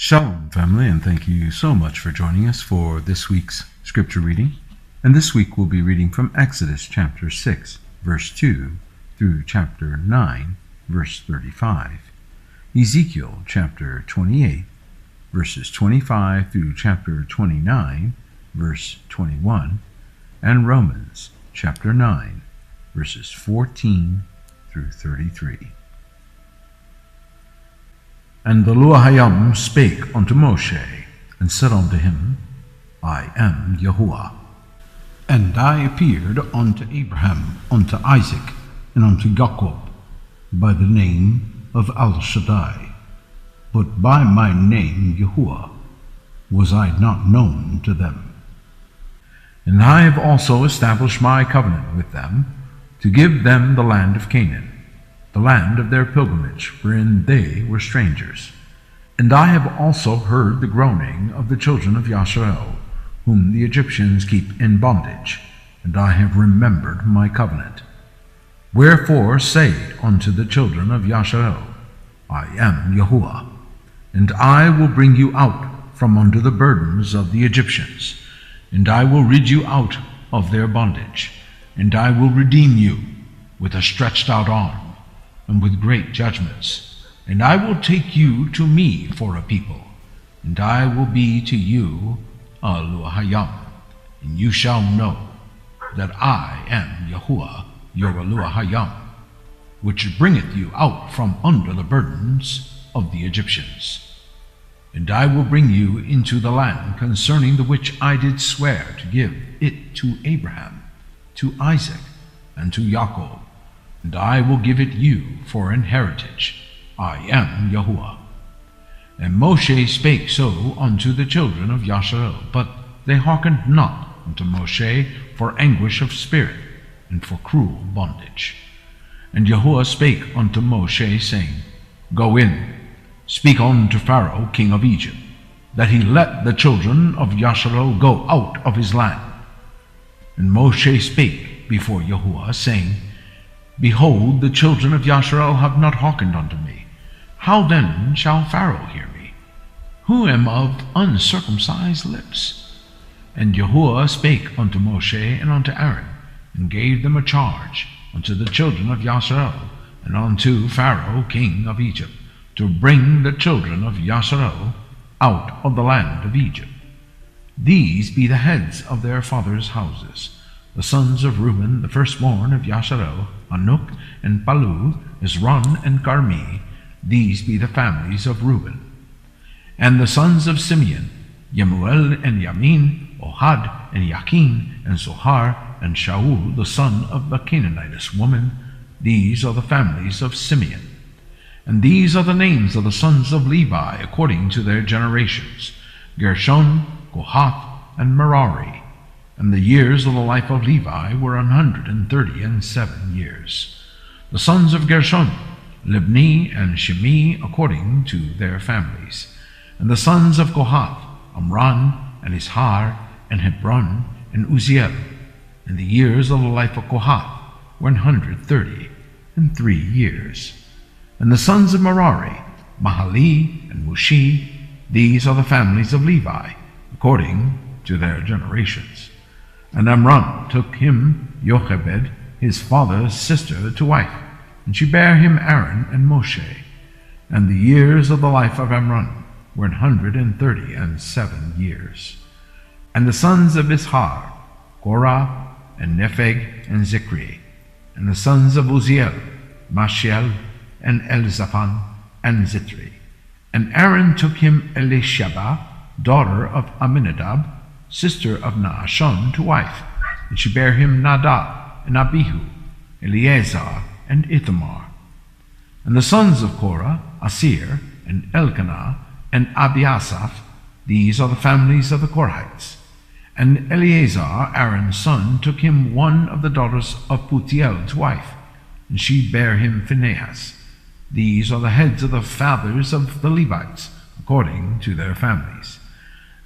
Shalom, family, and thank you so much for joining us for this week's scripture reading. And this week we'll be reading from Exodus chapter 6, verse 2, through chapter 9, verse 35, Ezekiel chapter 28, verses 25 through chapter 29, verse 21, and Romans chapter 9, verses 14 through 33. And the Elohim spake unto Moshe, and said unto him, I am Yahuwah. And I appeared unto Abraham, unto Isaac, and unto Jacob, by the name of El Shaddai, but by my name Yahuwah was I not known to them. And I have also established my covenant with them, to give them the land of Canaan, the land of their pilgrimage, wherein they were strangers. And I have also heard the groaning of the children of Yasharel, whom the Egyptians keep in bondage, and I have remembered my covenant. Wherefore say unto the children of Yasharel, I am Yahuwah, and I will bring you out from under the burdens of the Egyptians, and I will rid you out of their bondage, and I will redeem you with a stretched out arm, and with great judgments, and I will take you to me for a people, and I will be to you Elohim, and you shall know that I am Yahuwah your Elohim, which bringeth you out from under the burdens of the Egyptians. And I will bring you into the land concerning the which I did swear to give it to Abraham, to Isaac, and to Jacob, and I will give it you for an heritage. I am Yahuwah. And Moshe spake so unto the children of Yasharel, but they hearkened not unto Moshe for anguish of spirit, and for cruel bondage. And Yahuwah spake unto Moshe, saying, Go in, speak unto Pharaoh king of Egypt, that he let the children of Yasharel go out of his land. And Moshe spake before Yahuwah, saying, Behold, the children of Yasharel have not hearkened unto me. How then shall Pharaoh hear me, who am of uncircumcised lips? And Yahuwah spake unto Moshe and unto Aaron, and gave them a charge unto the children of Yasharel, and unto Pharaoh king of Egypt, to bring the children of Yasharel out of the land of Egypt. These be the heads of their fathers' houses. The sons of Reuben, the firstborn of Yasharel, Anuk and Palu, Ezron and Carmi, these be the families of Reuben. And the sons of Simeon, Yemuel and Yamin, Ohad and Yakin and Zohar and Shaul, the son of the Canaanitess woman, these are the families of Simeon. And these are the names of the sons of Levi according to their generations, Gershon, Kohath, and Merari. And the years of the life of Levi were 137 years. The sons of Gershon, Libni and Shimi, according to their families. And the sons of Kohath, Amram, and Ishar, and Hebron, and Uzziel. And the years of the life of Kohath were 133 years. And the sons of Merari, Mahali and Mushi, these are the families of Levi, according to their generations. And Amram took him Jochebed, his father's sister, to wife, and she bare him Aaron and Moshe. And the years of the life of Amram were 137 years. And the sons of Ishar, Korah, and Nepheg, and Zikri. And the sons of Uzziel, Mashiel, and Elzaphan, and Zitri. And Aaron took him Elisheba, daughter of Aminadab, sister of Naashon, to wife, and she bare him Nadab, and Abihu, Eleazar, and Ithamar. And the sons of Korah, Asir, and Elkanah, and Abiasaph, these are the families of the Korahites. And Eleazar, Aaron's son, took him one of the daughters of Putiel to wife, and she bare him Phinehas. These are the heads of the fathers of the Levites, according to their families.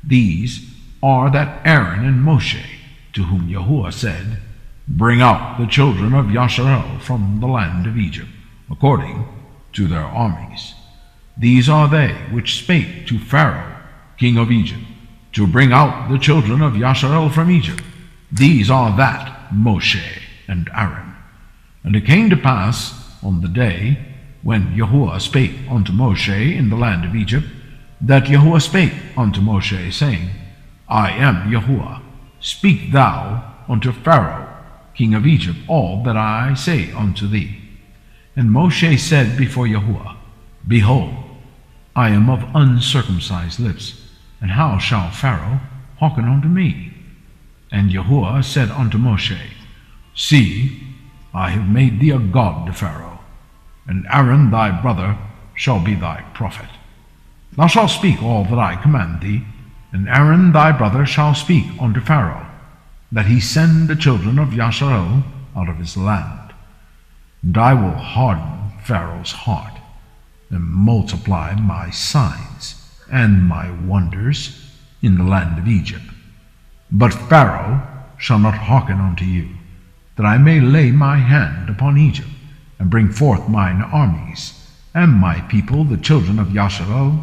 These are that Aaron and Moshe, to whom Yahuwah said, Bring out the children of Yasharel from the land of Egypt, according to their armies. These are they which spake to Pharaoh, king of Egypt, to bring out the children of Yasharel from Egypt. These are that Moshe and Aaron. And it came to pass on the day when Yahuwah spake unto Moshe in the land of Egypt, that Yahuwah spake unto Moshe, saying, I am Yahuwah. Speak thou unto Pharaoh, king of Egypt, all that I say unto thee. And Moshe said before Yahuwah, Behold, I am of uncircumcised lips, and how shall Pharaoh hearken unto me? And Yahuwah said unto Moshe, See, I have made thee a god to Pharaoh, and Aaron thy brother shall be thy prophet. Thou shalt speak all that I command thee, and Aaron thy brother shall speak unto Pharaoh, that he send the children of Yasharel out of his land. And I will harden Pharaoh's heart, and multiply my signs and my wonders in the land of Egypt. But Pharaoh shall not hearken unto you, that I may lay my hand upon Egypt, and bring forth mine armies, and my people, the children of Yasharel,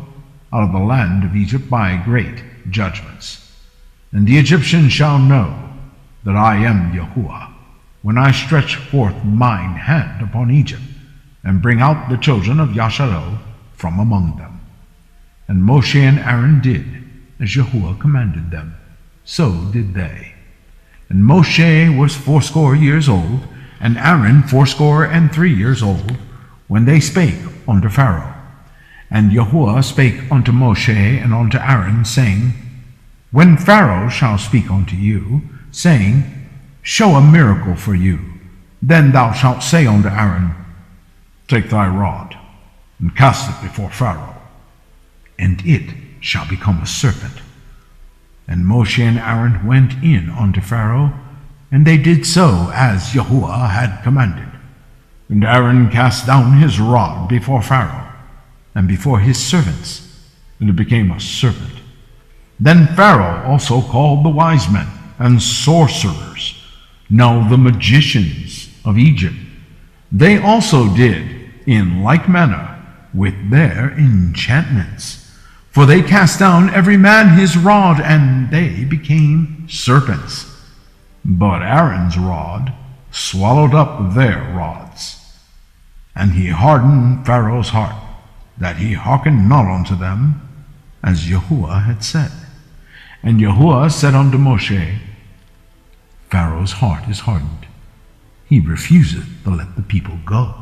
out of the land of Egypt by great judgments. And the Egyptians shall know that I am Yahuwah, when I stretch forth mine hand upon Egypt, and bring out the children of Yasharel from among them. And Moshe and Aaron did as Yahuwah commanded them, so did they. And Moshe was 80 years old, and Aaron 83 years old, when they spake unto Pharaoh. And Yahuwah spake unto Moshe and unto Aaron, saying, When Pharaoh shall speak unto you, saying, Show a miracle for you, then thou shalt say unto Aaron, Take thy rod, and cast it before Pharaoh, and it shall become a serpent. And Moshe and Aaron went in unto Pharaoh, and they did so as Yahuwah had commanded. And Aaron cast down his rod before Pharaoh, and before his servants, and it became a serpent. Then Pharaoh also called the wise men and sorcerers, now the magicians of Egypt. They also did in like manner with their enchantments, for they cast down every man his rod, and they became serpents. But Aaron's rod swallowed up their rods. And he hardened Pharaoh's heart, that he hearkened not unto them, as Yahuwah had said. And Yahuwah said unto Moshe, Pharaoh's heart is hardened. He refuseth to let the people go.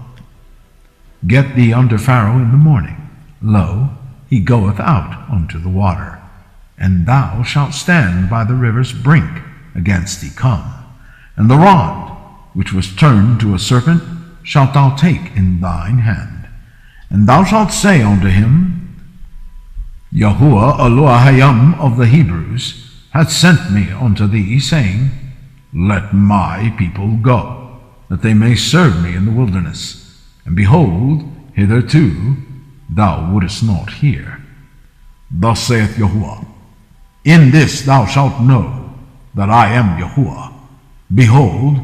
Get thee unto Pharaoh in the morning. Lo, he goeth out unto the water, and thou shalt stand by the river's brink against thee come. And the rod, which was turned to a serpent, shalt thou take in thine hand. And thou shalt say unto him, Yahuwah Elohim of the Hebrews hath sent me unto thee, saying, Let my people go, that they may serve me in the wilderness. And behold, hitherto thou wouldest not hear. Thus saith Yahuwah, In this thou shalt know that I am Yahuwah. Behold,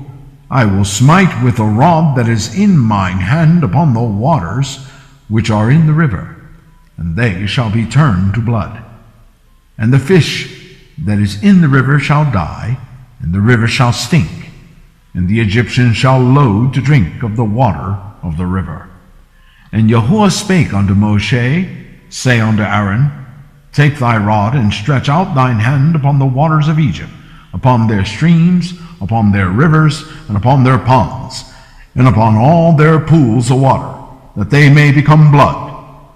I will smite with a rod that is in mine hand upon the waters which are in the river, and they shall be turned to blood. And the fish that is in the river shall die, and the river shall stink, and the Egyptians shall loathe to drink of the water of the river. And Yahuwah spake unto Moshe, Say unto Aaron, Take thy rod, and stretch out thine hand upon the waters of Egypt, upon their streams, upon their rivers, and upon their ponds, and upon all their pools of water, that they may become blood,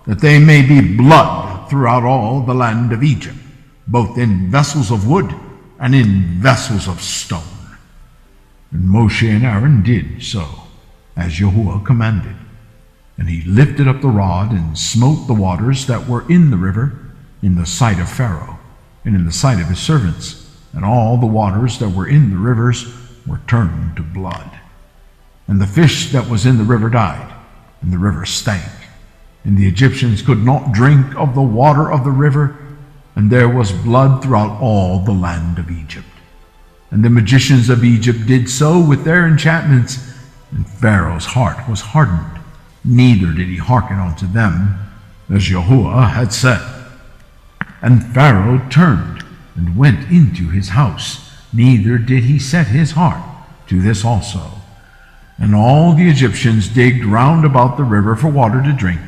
that they may be blood throughout all the land of Egypt, both in vessels of wood and in vessels of stone. And Moshe and Aaron did so, as Yahuwah commanded. And he lifted up the rod, and smote the waters that were in the river, in the sight of Pharaoh, and in the sight of his servants, and all the waters that were in the rivers were turned to blood. And the fish that was in the river died, and the river stank. And the Egyptians could not drink of the water of the river, and there was blood throughout all the land of Egypt. And the magicians of Egypt did so with their enchantments, and Pharaoh's heart was hardened, neither did he hearken unto them, as Yahuwah had said. And Pharaoh turned and went into his house, neither did he set his heart to this also. And all the Egyptians digged round about the river for water to drink,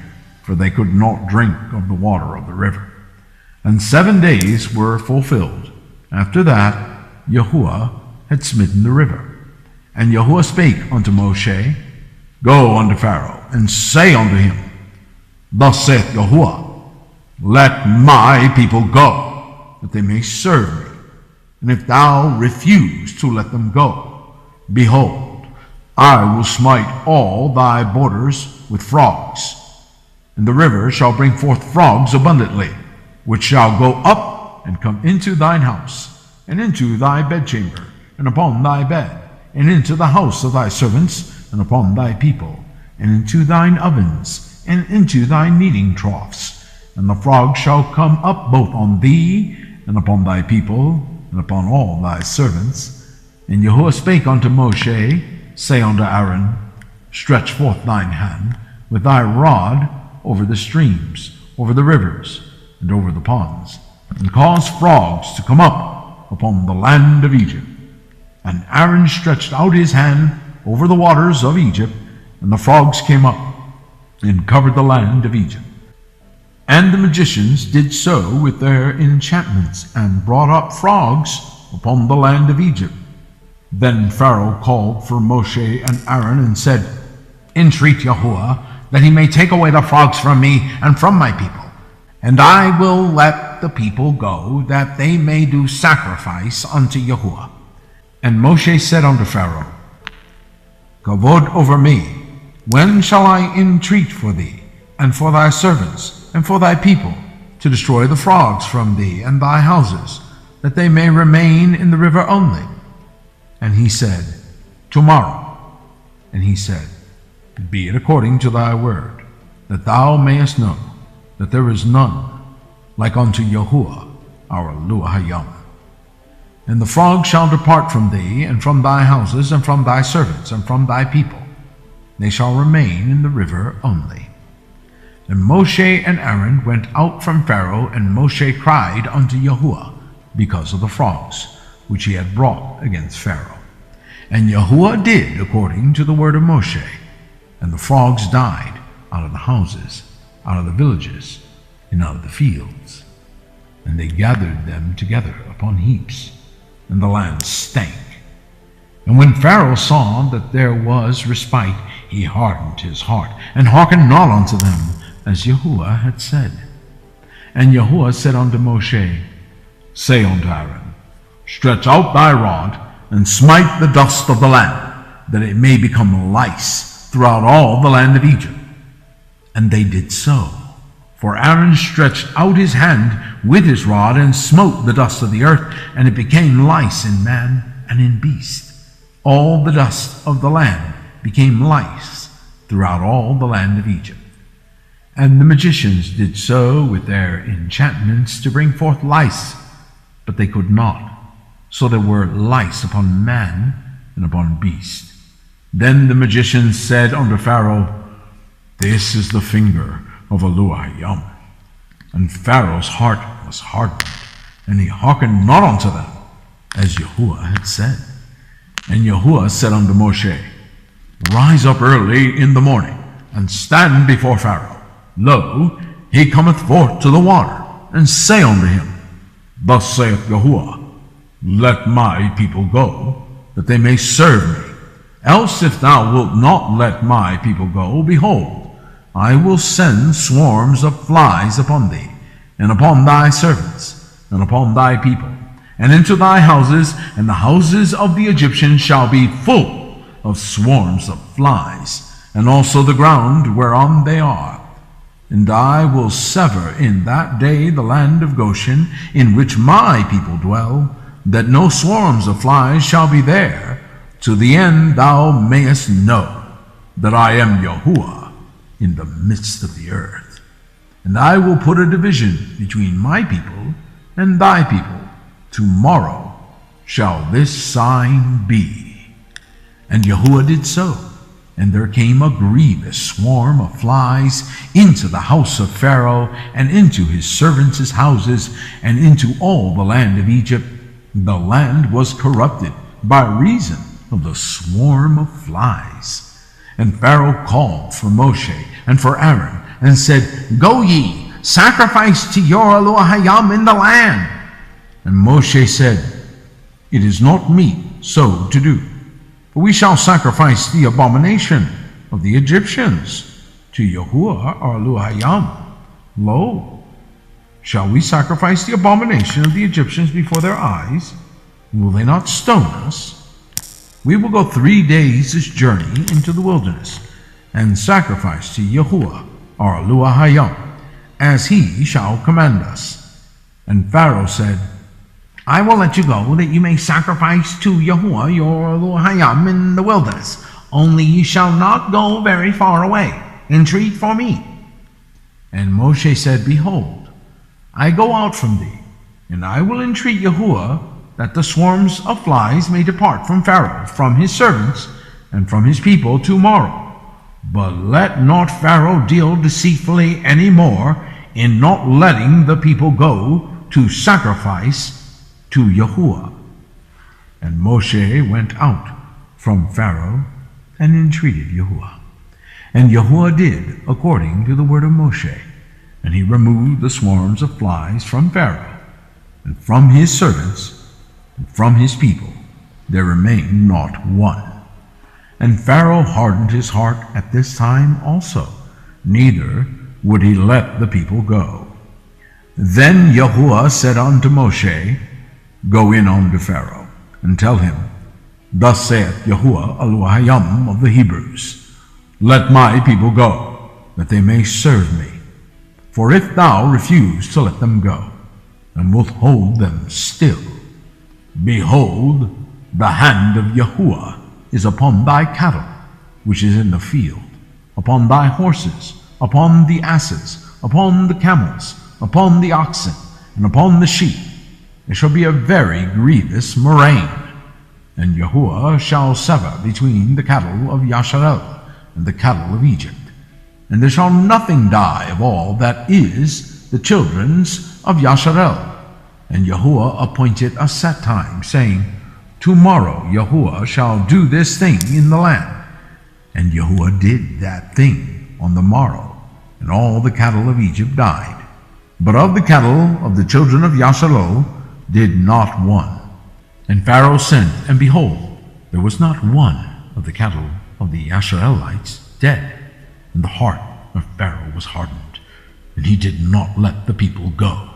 for they could not drink of the water of the river. And 7 days were fulfilled. After that, Yahuwah had smitten the river. And Yahuwah spake unto Moshe, Go unto Pharaoh, and say unto him, Thus saith Yahuwah, Let my people go, that they may serve me. And if thou refuse to let them go, behold, I will smite all thy borders with frogs. And the river shall bring forth frogs abundantly, which shall go up and come into thine house, and into thy bedchamber, and upon thy bed, and into the house of thy servants, and upon thy people, and into thine ovens, and into thy kneading troughs. And the frogs shall come up both on thee, and upon thy people, and upon all thy servants. And Yahuwah spake unto Moshe, Say unto Aaron, Stretch forth thine hand with thy rod over the streams, over the rivers, and over the ponds, and cause frogs to come up upon the land of Egypt. And Aaron stretched out his hand over the waters of Egypt, and the frogs came up and covered the land of Egypt. And the magicians did so with their enchantments, and brought up frogs upon the land of Egypt. Then Pharaoh called for Moshe and Aaron, and said, Entreat Yahuwah, that he may take away the frogs from me and from my people, and I will let the people go, that they may do sacrifice unto Yahuwah. And Moshe said unto Pharaoh, Kavod over me, when shall I entreat for thee, and for thy servants, and for thy people, to destroy the frogs from thee and thy houses, that they may remain in the river only? And he said, Tomorrow. And he said, Be it according to thy word, that thou mayest know that there is none like unto Yahuwah our Elohim. And the frogs shall depart from thee, and from thy houses, and from thy servants, and from thy people. They shall remain in the river only. And Moshe and Aaron went out from Pharaoh, and Moshe cried unto Yahuwah because of the frogs, which he had brought against Pharaoh. And Yahuwah did according to the word of Moshe, and the frogs died out of the houses, out of the villages, and out of the fields. And they gathered them together upon heaps, and the land stank. And when Pharaoh saw that there was respite, he hardened his heart, and hearkened not unto them, as Yahuwah had said. And Yahuwah said unto Moshe, Say unto Aaron, Stretch out thy rod, and smite the dust of the land, that it may become lice throughout all the land of Egypt. And they did so. For Aaron stretched out his hand with his rod, and smote the dust of the earth, and it became lice in man and in beast. All the dust of the land became lice throughout all the land of Egypt. And the magicians did so with their enchantments to bring forth lice, but they could not. So there were lice upon man and upon beast. Then the magicians said unto Pharaoh, This is the finger of Elohim. And Pharaoh's heart was hardened, and he hearkened not unto them, as Yahuwah had said. And Yahuwah said unto Moshe, Rise up early in the morning, and stand before Pharaoh. Lo, he cometh forth to the water, and say unto him, Thus saith Yahuwah, Let my people go, that they may serve me. Else if thou wilt not let my people go, behold, I will send swarms of flies upon thee, and upon thy servants, and upon thy people, and into thy houses, and the houses of the Egyptians shall be full of swarms of flies, and also the ground whereon they are. And I will sever in that day the land of Goshen, in which my people dwell, that no swarms of flies shall be there, to the end thou mayest know that I am Yahuwah in the midst of the earth. And I will put a division between my people and thy people. Tomorrow shall this sign be. And Yahuwah did so. And there came a grievous swarm of flies into the house of Pharaoh, and into his servants' houses, and into all the land of Egypt. The land was corrupted by reason of the swarm of flies. And Pharaoh called for Moshe and for Aaron, and said, Go ye, sacrifice to your Elohim in the land. And Moshe said, It is not meet so to do. For we shall sacrifice the abomination of the Egyptians to Yahuwah our Elohim. Lo, shall we sacrifice the abomination of the Egyptians before their eyes? Will they not stone us? We will go 3 days' journey into the wilderness, and sacrifice to Yahuwah our Elohim, as he shall command us. And Pharaoh said, I will let you go, that you may sacrifice to Yahuwah your Elohim in the wilderness. Only ye shall not go very far away. Entreat for me. And Moshe said, Behold, I go out from thee, and I will entreat Yahuwah, that the swarms of flies may depart from Pharaoh, from his servants, and from his people tomorrow. But let not Pharaoh deal deceitfully any more in not letting the people go to sacrifice to Yahuwah. And Moshe went out from Pharaoh and entreated Yahuwah. And Yahuwah did according to the word of Moshe, and he removed the swarms of flies from Pharaoh, and from his servants, and from his people. There remained not one. And Pharaoh hardened his heart at this time also, neither would he let the people go. Then Yahuwah said unto Moshe, Go in unto Pharaoh, and tell him, Thus saith Yahuwah Elohim of the Hebrews, Let my people go, that they may serve me. For if thou refuse to let them go, and wilt hold them still, behold, the hand of Yahuwah is upon thy cattle, which is in the field, upon thy horses, upon the asses, upon the camels, upon the oxen, and upon the sheep. It shall be a very grievous murrain. And Yahuwah shall sever between the cattle of Yasharel and the cattle of Egypt. And there shall nothing die of all that is the children's of Yasharel. And Yahuwah appointed a set time, saying, Tomorrow Yahuwah shall do this thing in the land. And Yahuwah did that thing on the morrow, and all the cattle of Egypt died. But of the cattle of the children of Yasharel did not one. And Pharaoh sent, and behold, there was not one of the cattle of the Yasharelites dead. And the heart of Pharaoh was hardened, and he did not let the people go.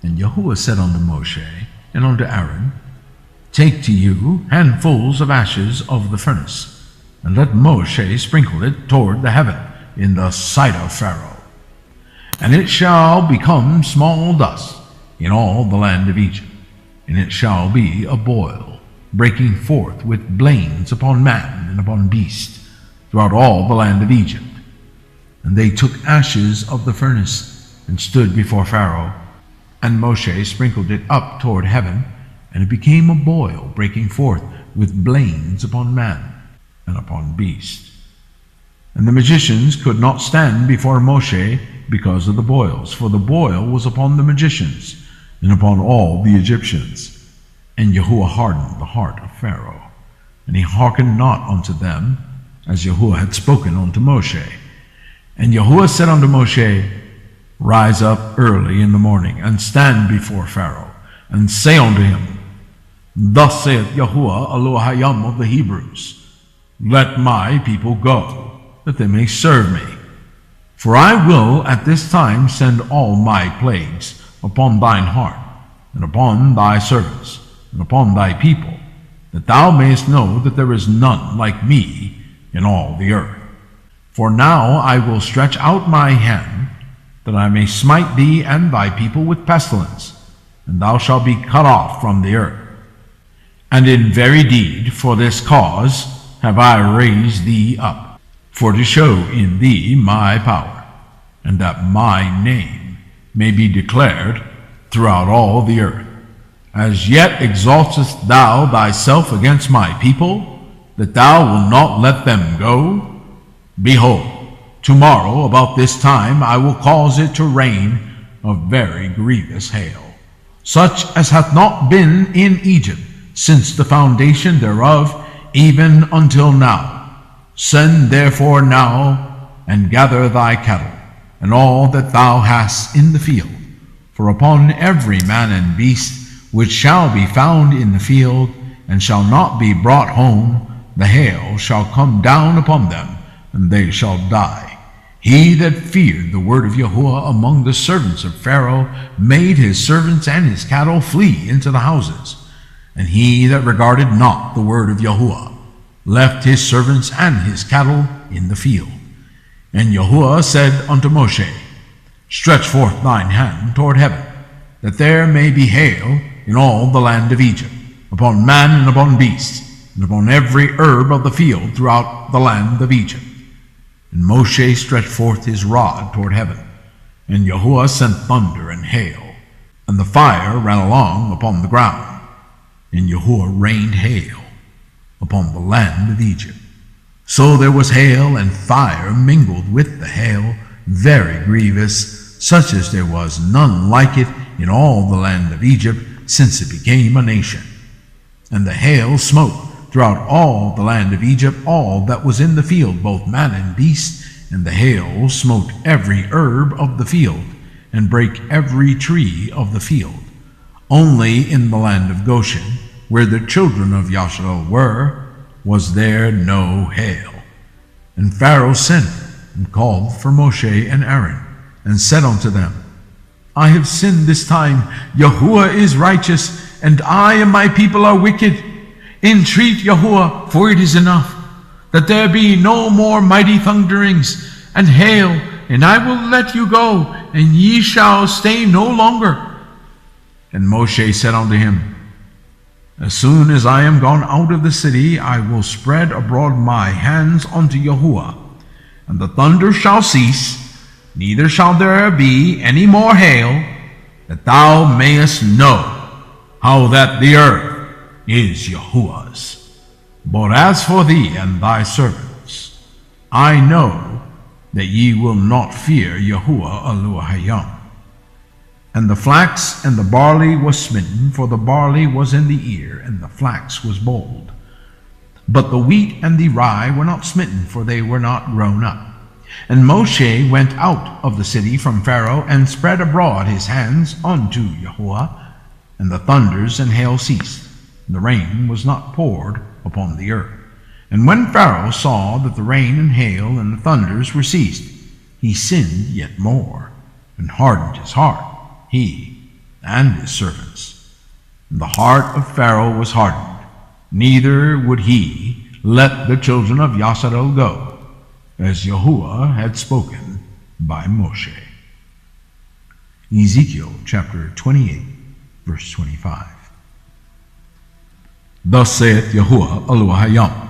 And Yahuwah said unto Moshe and unto Aaron, Take to you handfuls of ashes of the furnace, and let Moshe sprinkle it toward the heaven in the sight of Pharaoh. And it shall become small dust in all the land of Egypt, and it shall be a boil, breaking forth with blains upon man and upon beast, throughout all the land of Egypt. And they took ashes of the furnace, and stood before Pharaoh, and Moshe sprinkled it up toward heaven, and it became a boil, breaking forth with blains upon man and upon beast. And the magicians could not stand before Moshe because of the boils, for the boil was upon the magicians, and upon all the Egyptians. And Yahuwah hardened the heart of Pharaoh, and he hearkened not unto them, as Yahuwah had spoken unto Moshe. And Yahuwah said unto Moshe, Rise up early in the morning, and stand before Pharaoh, and say unto him, Thus saith Yahuwah Elohim of the Hebrews, Let my people go, that they may serve me. For I will at this time send all my plagues upon thine heart, and upon thy servants, and upon thy people, that thou mayest know that there is none like me in all the earth. For now I will stretch out my hand, that I may smite thee and thy people with pestilence, and thou shalt be cut off from the earth. And in very deed for this cause have I raised thee up, for to show in thee my power, and that my name may be declared throughout all the earth. As yet exaltest thou thyself against my people, that thou wilt not let them go? Behold, tomorrow about this time I will cause it to rain a very grievous hail, such as hath not been in Egypt since the foundation thereof, even until now. Send therefore now, and gather thy cattle, and all that thou hast in the field. For upon every man and beast which shall be found in the field, and shall not be brought home, the hail shall come down upon them, and they shall die. He that feared the word of Yahuwah among the servants of Pharaoh made his servants and his cattle flee into the houses. And he that regarded not the word of Yahuwah left his servants and his cattle in the field. And Yahuwah said unto Moshe, Stretch forth thine hand toward heaven, that there may be hail in all the land of Egypt, upon man and upon beast, and upon every herb of the field throughout the land of Egypt. And Moshe stretched forth his rod toward heaven, and Yahuwah sent thunder and hail, and the fire ran along upon the ground, and Yahuwah rained hail upon the land of Egypt. So there was hail and fire mingled with the hail, very grievous, such as there was none like it in all the land of Egypt since it became a nation. And the hail smote throughout all the land of Egypt all that was in the field, both man and beast, and the hail smote every herb of the field, and brake every tree of the field. Only in the land of Goshen, where the children of Yasharal were, was there no hail. And Pharaoh sent and called for Moshe and Aaron, and said unto them, I have sinned this time. Yahuwah is righteous, and I and my people are wicked. Entreat Yahuwah, for it is enough, that there be no more mighty thunderings and hail, and I will let you go, and ye shall stay no longer. And Moshe said unto him, As soon as I am gone out of the city, I will spread abroad my hands unto Yahuwah, and the thunder shall cease, neither shall there be any more hail, that thou mayest know how that the earth is Yahuwah's. But as for thee and thy servants, I know that ye will not fear Yahuwah Elohim. And the flax and the barley was smitten, for the barley was in the ear, and the flax was bold. But the wheat and the rye were not smitten, for they were not grown up. And Moshe went out of the city from Pharaoh, and spread abroad his hands unto Yahuwah, and the thunders and hail ceased, and the rain was not poured upon the earth. And when Pharaoh saw that the rain and hail and the thunders were ceased, he sinned yet more, and hardened his heart, he and his servants. And the heart of Pharaoh was hardened, neither would he let the children of Yasharal go, as Yahuwah had spoken by Moshe. Ezekiel chapter 28, verse 25. Thus saith Yahuwah Elohim,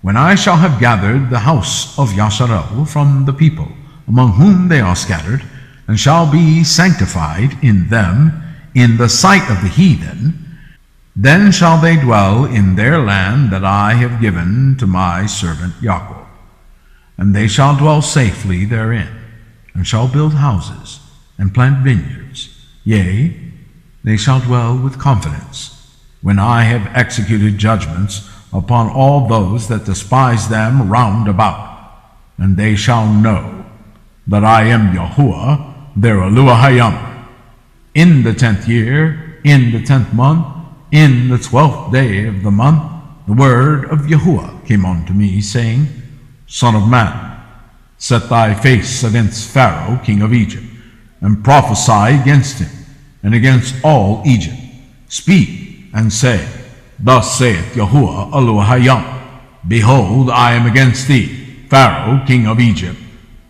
When I shall have gathered the house of Yasharal from the people among whom they are scattered, and shall be sanctified in them in the sight of the heathen, then shall they dwell in their land that I have given to my servant Jacob. And they shall dwell safely therein, and shall build houses, and plant vineyards. Yea, they shall dwell with confidence, when I have executed judgments upon all those that despise them round about. And they shall know that I am Yahuwah, their Elohim. In the 10th year, in the 10th month, in the 12th day of the month, the word of Yahuwah came unto me, saying, Son of man, set thy face against Pharaoh, king of Egypt, and prophesy against him, and against all Egypt. Speak and say, Thus saith Yahuwah Elohim, Behold, I am against thee, Pharaoh, king of Egypt,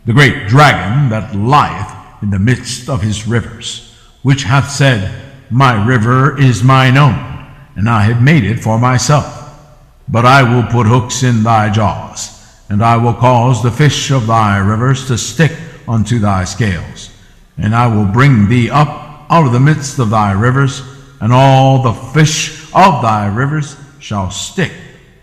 the great dragon that lieth in the midst of his rivers, which hath said, My river is mine own, and I have made it for myself. But I will put hooks in thy jaws, and I will cause the fish of thy rivers to stick unto thy scales. And I will bring thee up out of the midst of thy rivers, and all the fish of thy rivers shall stick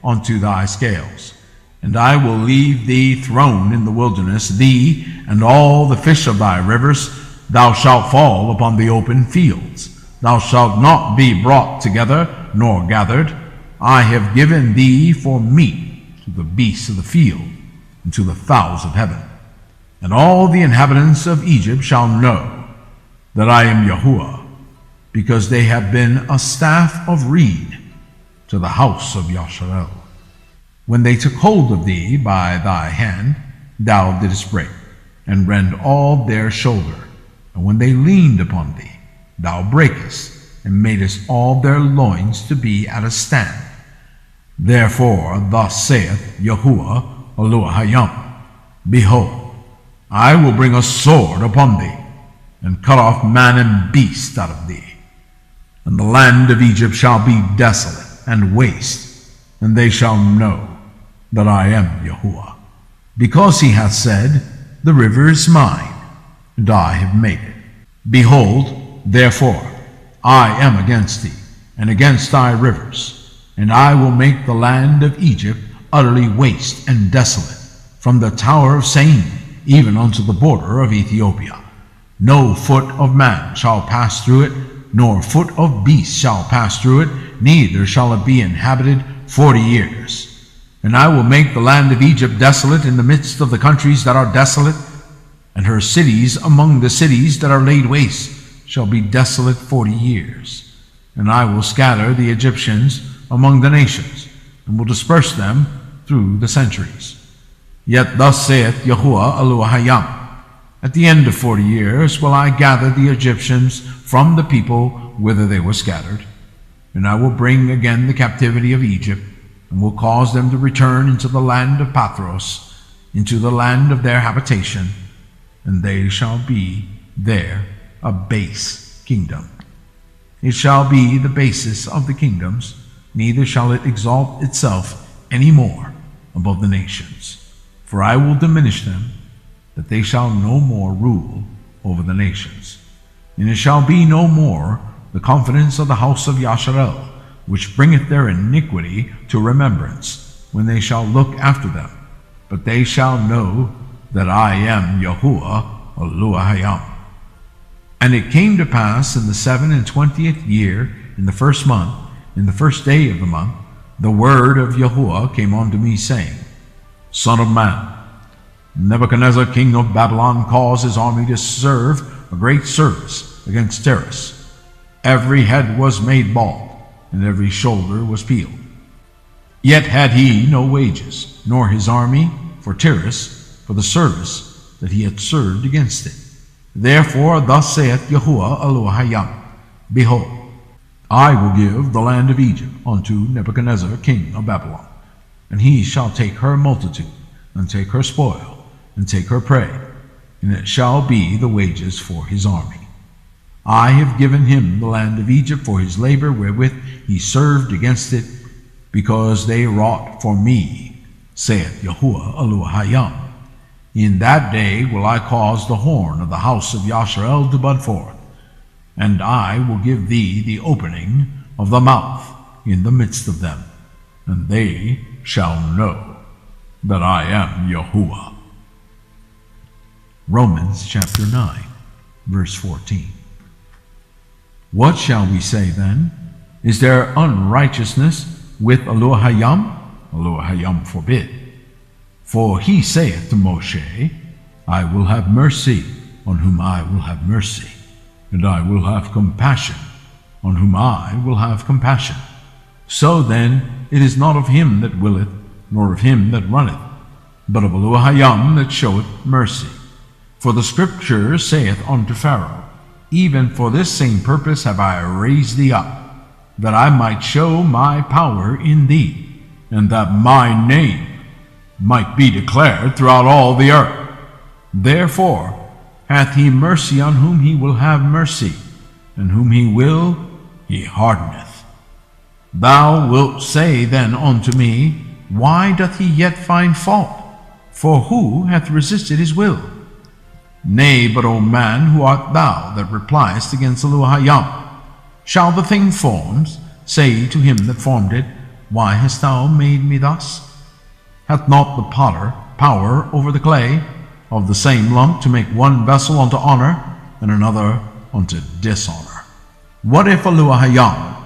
unto thy scales. And I will leave thee thrown in the wilderness, thee and all the fish of thy rivers. Thou shalt fall upon the open fields. Thou shalt not be brought together, nor gathered. I have given thee for meat to the beasts of the field, and to the fowls of heaven. And all the inhabitants of Egypt shall know that I am Yahuwah, because they have been a staff of reed to the house of Yasharel. When they took hold of thee by thy hand, thou didst break, and rend all their shoulder. And when they leaned upon thee, thou breakest, and madest all their loins to be at a stand. Therefore thus saith Yahuwah Elohayim, Behold, I will bring a sword upon thee, and cut off man and beast out of thee. And the land of Egypt shall be desolate and waste, and they shall know that I am Yahuwah. Because he hath said, The river is mine, and I have made it. Behold, therefore, I am against thee, and against thy rivers, and I will make the land of Egypt utterly waste and desolate, from the tower of Seir even unto the border of Ethiopia. No foot of man shall pass through it, nor foot of beast shall pass through it, neither shall it be inhabited 40 years. And I will make the land of Egypt desolate in the midst of the countries that are desolate, and her cities among the cities that are laid waste shall be desolate 40 years. And I will scatter the Egyptians among the nations, and will disperse them through the centuries. Yet thus saith Yahuwah Elohayim, At the end of 40 years will I gather the Egyptians from the people whither they were scattered, and I will bring again the captivity of Egypt, and will cause them to return into the land of Pathros, into the land of their habitation, and they shall be there a base kingdom. It shall be the basis of the kingdoms, neither shall it exalt itself any more above the nations. For I will diminish them, that they shall no more rule over the nations. And it shall be no more the confidence of the house of Yasharel, which bringeth their iniquity to remembrance, when they shall look after them. But they shall know that I am Yahuwah Elohayim. And it came to pass in the 27th year, in the first month, in the first day of the month, the word of Yahuwah came unto me, saying, Son of man, Nebuchadnezzar king of Babylon caused his army to serve a great service against Tyrus. Every head was made bald, and every shoulder was peeled. Yet had he no wages, nor his army for Tyrus, for the service that he had served against it. Therefore thus saith Yahuwah Elohayim, Behold, I will give the land of Egypt unto Nebuchadnezzar king of Babylon, and he shall take her multitude, and take her spoil, and take her prey, and it shall be the wages for his army. I have given him the land of Egypt for his labor wherewith he served against it, because they wrought for me, saith Yahuwah Elohayim. In that day will I cause the horn of the house of Yasharel to bud forth, and I will give thee the opening of the mouth in the midst of them, and they shall know that I am Yahuwah. Romans chapter 9, verse 14. What shall we say then? Is there unrighteousness with Elohayim? Elohayim forbid. For he saith to Moshe, I will have mercy on whom I will have mercy, and I will have compassion on whom I will have compassion. So then it is not of him that willeth, nor of him that runneth, but of Elohayim that showeth mercy. For the Scripture saith unto Pharaoh, Even for this same purpose have I raised thee up, that I might show my power in thee, and that my name might be declared throughout all the earth. Therefore hath he mercy on whom he will have mercy, and whom he will he hardeneth. Thou wilt say then unto me, Why doth he yet find fault? For who hath resisted his will? Nay, but, O man, who art thou that repliest against Elohayim? Shall the thing formed say to him that formed it, Why hast thou made me thus? Hath not the potter power over the clay, of the same lump to make one vessel unto honor, and another unto dishonor? What if Elohim,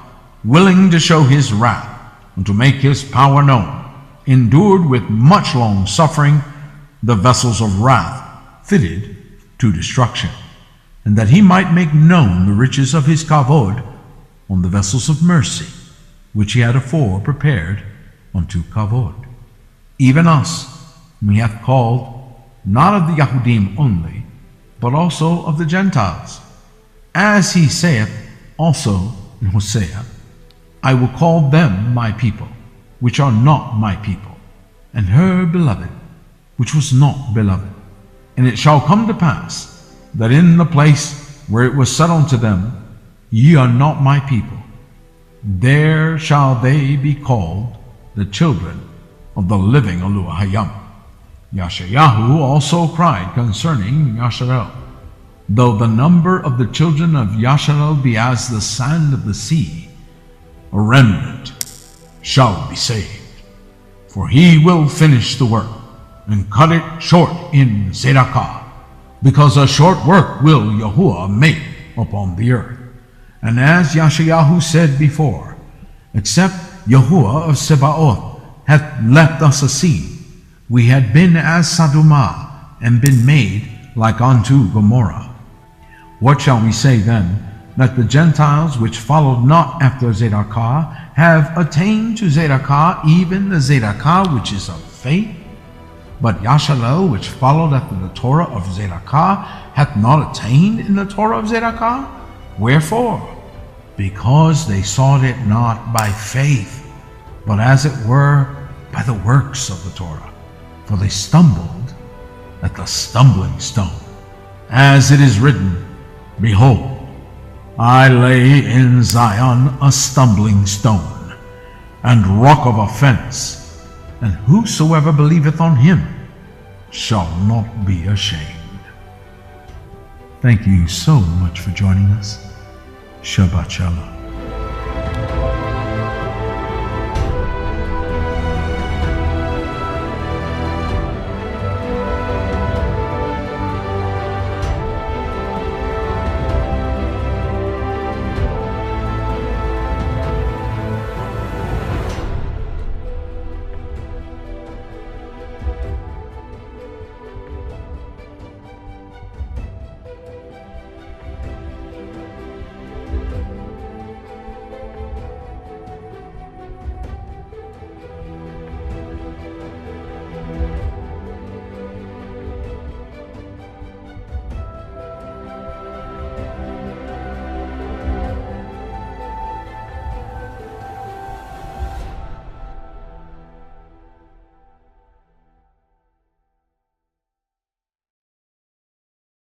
willing to show his wrath, and to make his power known, endured with much long suffering the vessels of wrath fitted to destruction, and that he might make known the riches of his kavod on the vessels of mercy, which he had afore prepared unto kavod? Even us whom he hath called, not of the Yahudim only, but also of the Gentiles. As he saith also in Hosea, I will call them my people, which are not my people, and her beloved, which was not beloved. And it shall come to pass, that in the place where it was said unto them, Ye are not my people, there shall they be called the children of the living Elohim. Yashayahu also cried concerning Yasharel, though the number of the children of Yasharel be as the sand of the sea, a remnant shall be saved. For he will finish the work, and cut it short in Zedekah, because a short work will Yahuwah make upon the earth. And as Yashayahu said before, except Yahuwah of Sebaoth hath left us a seed, we had been as Sadumah, and been made like unto Gomorrah. What shall we say then, that the Gentiles which followed not after Zedekah have attained to Zedekah, even the Zedekah which is of faith? But Yasharel, which followed after the Torah of Zedekah, hath not attained in the Torah of Zedekah? Wherefore? Because they sought it not by faith, but as it were by the works of the Torah. For they stumbled at the stumbling stone. As it is written, Behold, I lay in Zion a stumbling stone, and rock of offense, and whosoever believeth on him shall not be ashamed. Thank you so much for joining us. Shabbat Shalom.